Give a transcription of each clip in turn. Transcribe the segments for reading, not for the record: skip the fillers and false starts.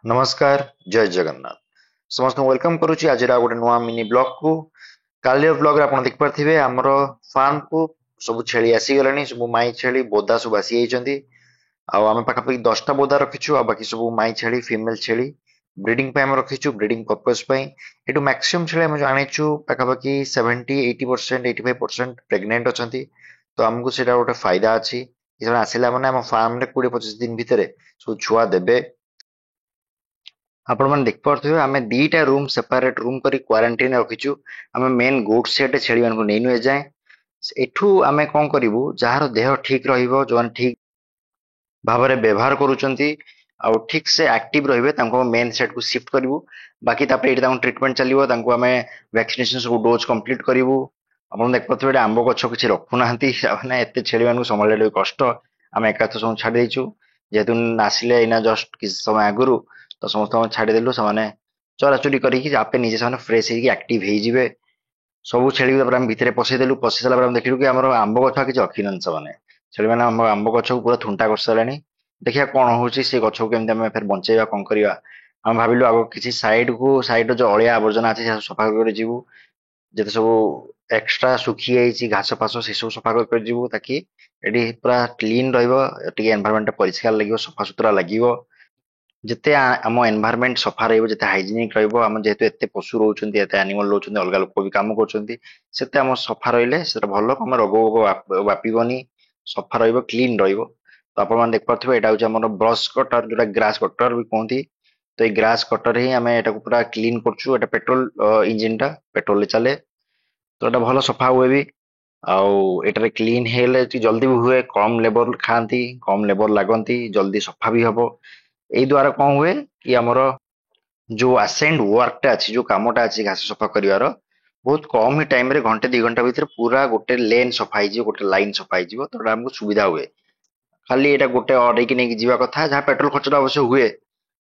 नमस्कार जय जगन्नाथ समस्त वेलकम करुच्ची आज गोटे नुआ मिनी ब्लॉग को काली ब्लॉग आप देख पारे आमर फार्म को सब छेली आसीगले सब माई छेली बोदा सब आसी आम पाखापाखि 10टा बोदा रखीचु आ बाकी सब माई छेली फीमेल छेली ब्रीडिंग रखीचु ब्रीडिंग पर्पज एटू मैक्सिमम छेली आम जाचु पाखापाखि 70-80% 85% प्रेग्नेंट अच्छा तो आमको से गोटे फायदा अच्छी आसला मैंने आम फार्म 20-25 दिन भितर सब छुआ देवे आपण मैंने देखिपे आम दीटा रूम सेपरेट रूम करी क्वारंटाइन रखीचु आम मेन गोट सेट छेली मान नहीं नुए जाए एठू आम कौन करूँ जार देह ठीक जो ठीक भाव में व्यवहार करुँच ठीक से एक्टिव रही मेन सेट को शिफ्ट करूँ बाकी ट्रिटमेंट चलो आम वैक्सीनेशन सब डोज कंप्लीट करूँ आप देखिए आंब गछ किसी रखुना एत छेली मान संभाल कष्ट आम एका सब छाड़ीदेचु जेहेतु आसिले इना जस्ट किसी समय आगु तो समस्त छाड़देलु से चराचुरी करके निजे से फ्रेश एक्टिव हो सब छेली भितर पशेदेलु पशि सारा देखिलु कि आम आंब गछ किसी रखी ना से छेली मैंने आंब गछ को पूरा थुंटा कर सारे देखिए कौन हूँ से गछ को केमी फिर बचेगा कौन करवा आम भाविलु आग किसी साइड जो अलिया आवर्जना अच्छे सफा कर जीवु जिते सब एक्सट्रा सुखी जाइए घास फास से सब सफा कर जीवु ताकि ये पूरा क्लीन एनवायरमेंट परिष्कार लगे सफा सुतरा लगे जिते आम एनवायरमेंट सफा जिते हाइजेनिक रम जेहेतु एत पशु रोच एनिमल रोच अलग लोक भी कम करते आम सफा रही भल आम रोग व्यापीबनी सफा क्लीन तो आप देख पारे यहाँ हूँ ब्रश कटर जो ग्रास कटर भी कहती तो ये ग्रास कटर ही आम यहाँ पूरा क्लीन करुँ पेट्रोल इंजिन टा पेट्रोल चले तो यहाँ भल सफा हुए भी आउ क्लीन हेले जल्दी भी हुए कम लेबर खाती कम लेबर लगती जल्दी सफा भी हम यही द्वारा कौन हुए कि आमर जो आसेंड वर्कटा अच्छी जो कामटा अच्छी घास सफा कर बहुत कम ही टाइम रे घंटे 2 घंटा भीतर पूरा गोटे लेन सफा गोटे लाइन सफा तो आमको सुविधा हुए खाली यहाँ गोटे अड़ेकी नहीं जीवा कथा जहाँ पेट्रोल खर्च अवश्य हुए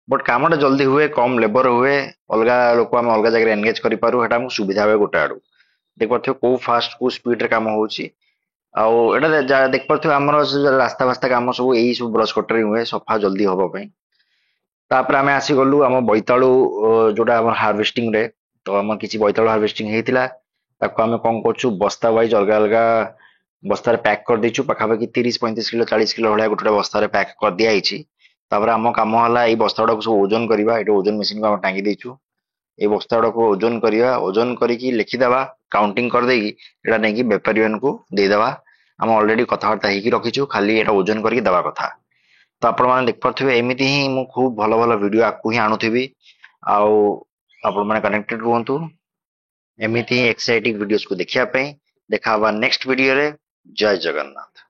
बट कामटा जल्दी हुए कम लेबर हुए अलग लोक आम अलग जगह एनगेज करूँ सुविधा हुए गोटे आड़ू देख पारे कौ फास्ट कौ स्पीड रे काम होची देख पारे आम रास्ता वास्ता काम सब यही सब ब्रश कटर हुए सफा जल्दी हाँपाई तापर आम आसीगलु आम बैतालु जोटा हार्वेस्टिंग रे तो आम किसी बैतालु हार्वेस्टिंग होता आम कौन कर बस्ता वाइज अलग अलग बस्तार पैक कर देचु पाखापाखि 30-35 किलो 40 किलो भाया गोटे बस्तार पैक कर दिखाई आम कम है बस्ता गुड़ा सब ओजन करवा ये ओजन मेसीन को टांगी देचु ये बस्ता गुड़ा को ओजन करवा ओजन करके लिखिदेवा काउंटिंग करदेगी यहाँ नहीं बेपारी मान को देदेवा आम अलरेडी कथबार्ता हो रखीचु खाली यहाँ ओजन करके दवा कथा तो आपण मैंने देख पारे एमती ही मु खूब भल भल वीडियो आपको ही आणुथी आपण मैंने कनेक्टेड रुहतु एमती ही एक्साइटिंग वीडियोस को देखा देखा नेक्स्ट वीडियो रे जय जगन्नाथ।